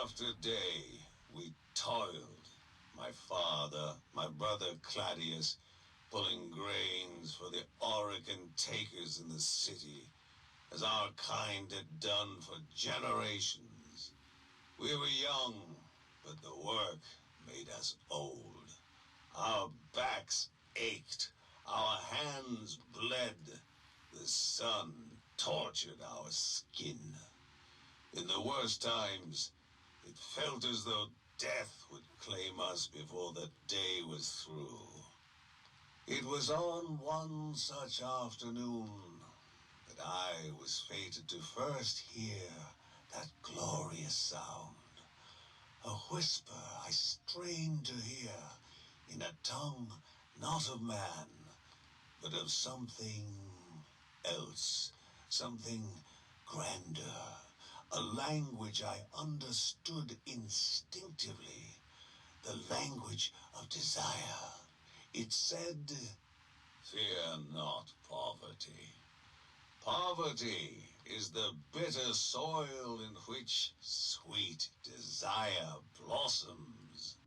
after day, we toiled. My father, my brother Claudius, pulling grains for the Oregon takers in the city, as our kind had done for generations. We were young, but the work made us old. Our backs ached, our hands bled, the sun tortured our skin. In the worst times, it felt as though death would claim us before the day was through. It was on one such afternoon that I was fated to first hear that glorious sound. A whisper I strained to hear in a tongue not of man, but of something else, something grander, a language I understood instinctively, the language of desire. It said, "Fear not poverty. Poverty is the bitter soil in which sweet desire blossoms."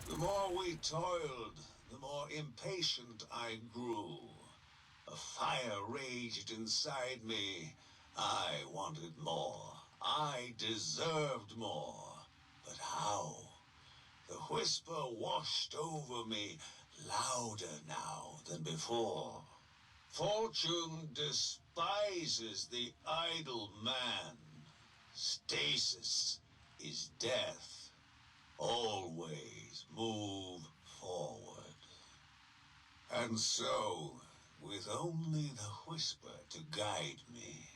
The more we toiled, the more impatient I grew. A fire raged inside me. I wanted more. I deserved more. But how? The whisper washed over me, louder now than before. Fortune despises the idle man. Stasis is death. Always move forward. And so, with only the whisper to guide me,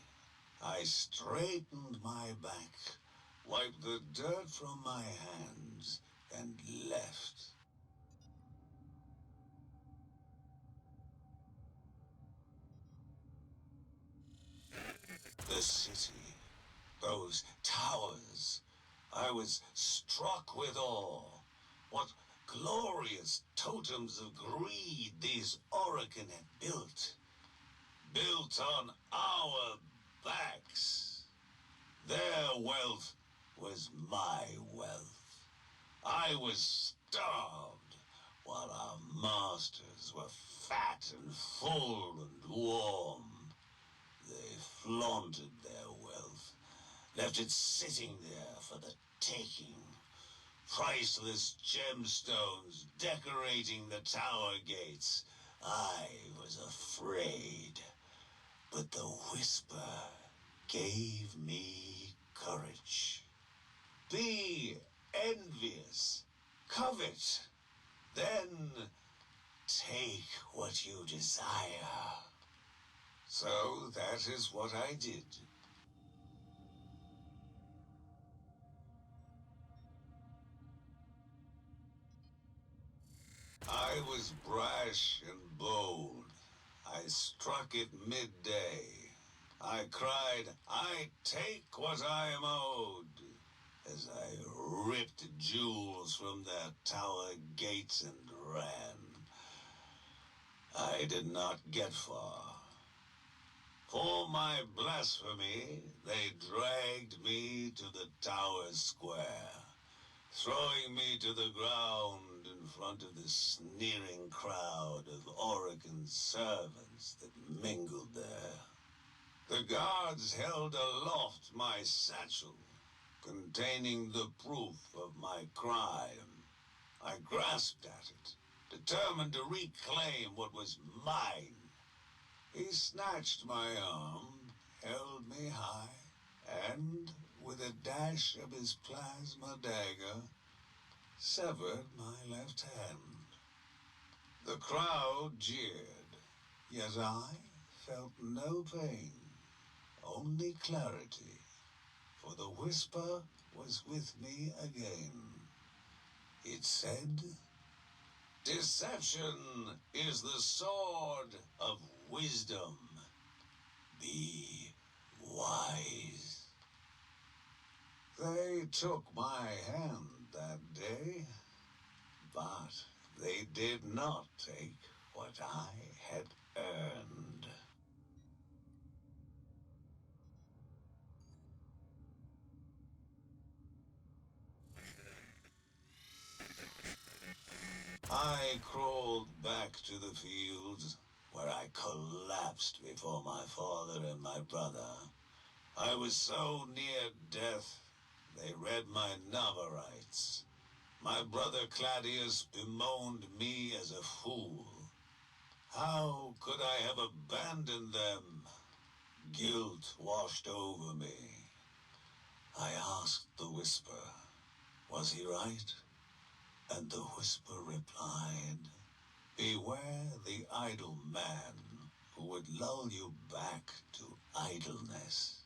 I straightened my back, wiped the dirt from my hands, and left. The city, those towers, I was struck with awe. What glorious totems of greed these Oregon had built. Built on our backs. Their wealth was my wealth. I was starved, while our masters were fat and full and warm. They flaunted their wealth, left it sitting there for the taking. Priceless gemstones decorating the tower gates. I was afraid, but the whisper gave me courage. Be envious, covet, then take what you desire. So that is what I did. I was brash and bold. I struck it midday. I cried, "I take what I am owed," as I ripped jewels from their tower gates and ran. I did not get far. For my blasphemy, they dragged me to the tower square, throwing me to the ground in front of the sneering crowd of Oregon servants that mingled there. The guards held aloft my satchel, containing the proof of my crime. I grasped at it, determined to reclaim what was mine. He snatched my arm, held me high, and, with a dash of his plasma dagger, severed my left hand. The crowd jeered, yet I felt no pain, only clarity, for the whisper was with me again. It said, "Deception is the sword of wisdom. Be wise." They took my hand that day, but they did not take what I had earned. I crawled back to the fields, where I collapsed before my father and my brother. I was so near death, they read my Navarites. My brother Claudius bemoaned me as a fool. How could I have abandoned them? Guilt washed over me. I asked the Whisper, was he right? And the Whisper replied, beware the idle man who would lull you back to idleness.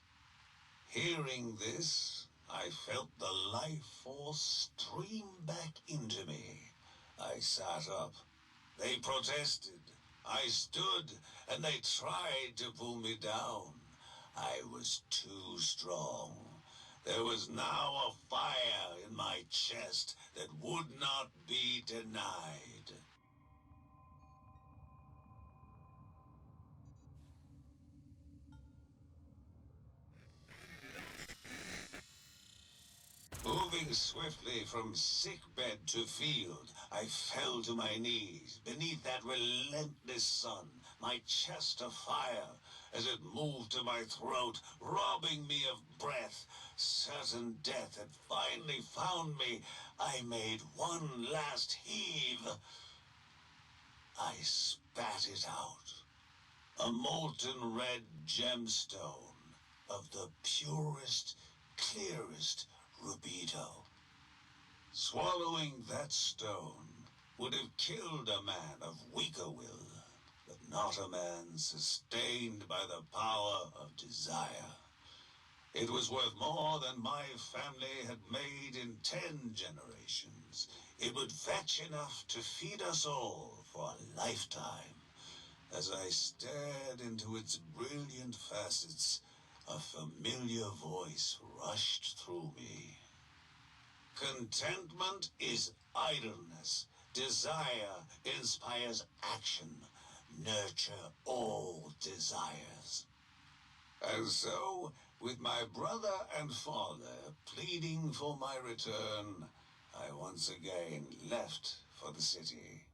Hearing this, I felt the life force stream back into me. I sat up. They protested. I stood, and they tried to pull me down. I was too strong. There was now a fire in my chest that would not be denied. Moving swiftly from sickbed to field, I fell to my knees beneath that relentless sun, my chest afire as it moved to my throat, robbing me of breath. Certain death had finally found me. I made one last heave. I spat it out. A molten red gemstone of the purest, clearest rubido. Swallowing that stone would have killed a man of weaker will, but not a man sustained by the power of desire. It was worth more than my family had made in 10 generations. It would fetch enough to feed us all for a lifetime. As I stared into its brilliant facets, a familiar voice rushed through me. Contentment is idleness. Desire inspires action. Nurture all desires. And so, with my brother and father pleading for my return, I once again left for the city.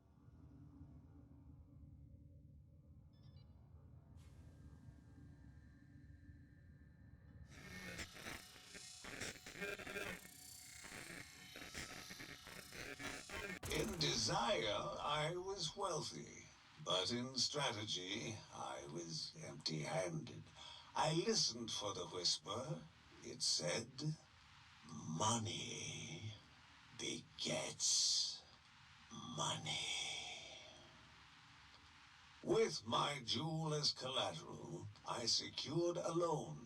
In desire, I was wealthy, but in strategy, I was empty-handed. I listened for the whisper. It said, money begets money. With my jewel as collateral, I secured a loan,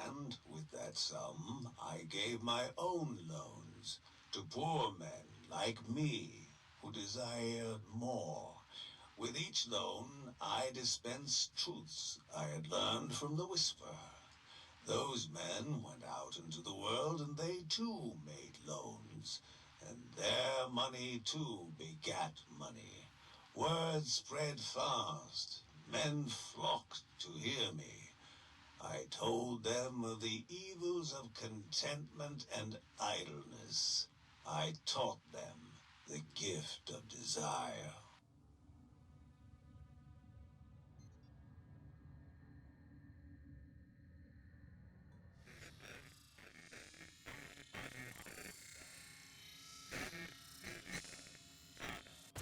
and with that sum, I gave my own loans to poor men like me who desired more. With each loan, I dispensed truths I had learned from the Whisper. Those men went out into the world, and they too made loans, and their money too begat money. Word spread fast. Men flocked to hear me. I told them of the evils of contentment and idleness. I taught them the gift of desire.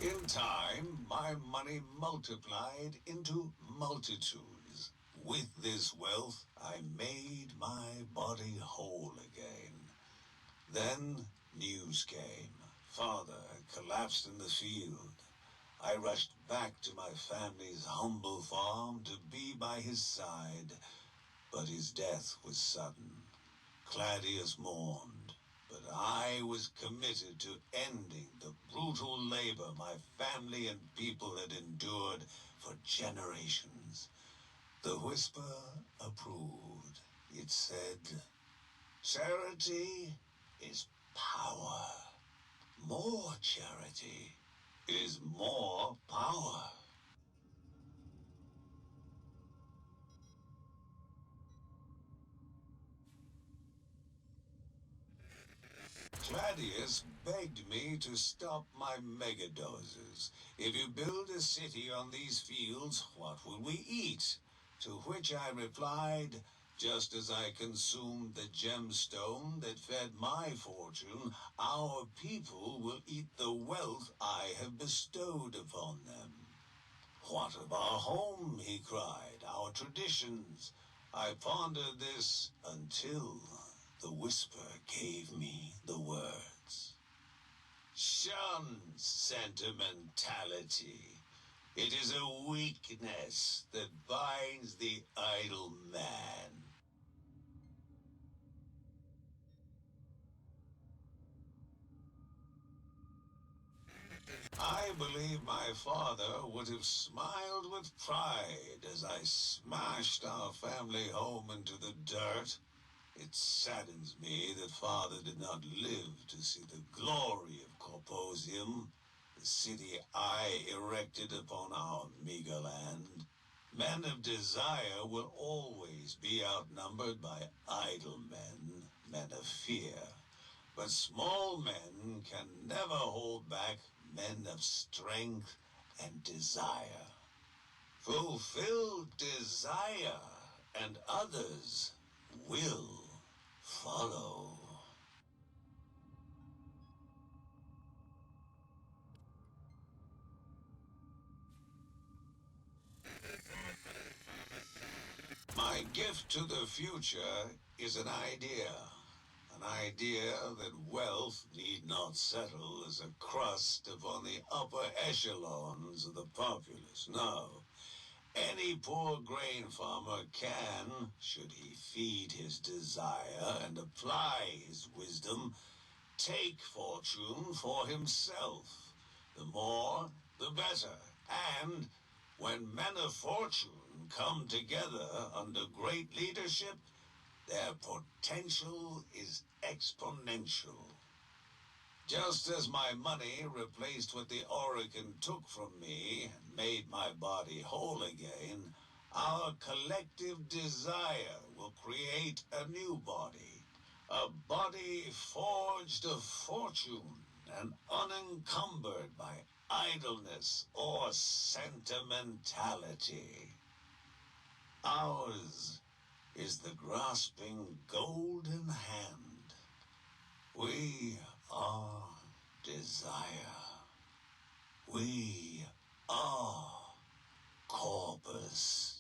In time, my money multiplied into multitudes. With this wealth, I made my body whole again. Then news came. Father had collapsed in the field. I rushed back to my family's humble farm to be by his side, but his death was sudden. Claudius mourned, but I was committed to ending the brutal labor my family and people had endured for generations. The whisper approved. It said, charity is power. More charity is more power. Claudius begged me to stop my megadoses. If you build a city on these fields, what will we eat? To which I replied, just as I consumed the gemstone that fed my fortune, our people will eat the wealth I have bestowed upon them. What of our home, he cried, our traditions? I pondered this until the whisper gave me the words. Shun sentimentality. It is a weakness that binds the idle man. I believe my father would have smiled with pride as I smashed our family home into the dirt. It saddens me that father did not live to see the glory of Corposium, the city I erected upon our meager land. Men of desire will always be outnumbered by idle men, men of fear. But small men can never hold back men of strength and desire. Fulfill desire, and others will follow. My gift to the future is an idea. An idea that wealth need not settle as a crust upon the upper echelons of the populace. No. Any poor grain farmer can, should he feed his desire and apply his wisdom, take fortune for himself. The more, the better. And when men of fortune come together under great leadership, their potential is exponential. Just as my money replaced what the Oregon took from me and made my body whole again, our collective desire will create a new body. A body forged of fortune and unencumbered by idleness or sentimentality. Ours is the grasping golden hand. We are desire. We are Corpus.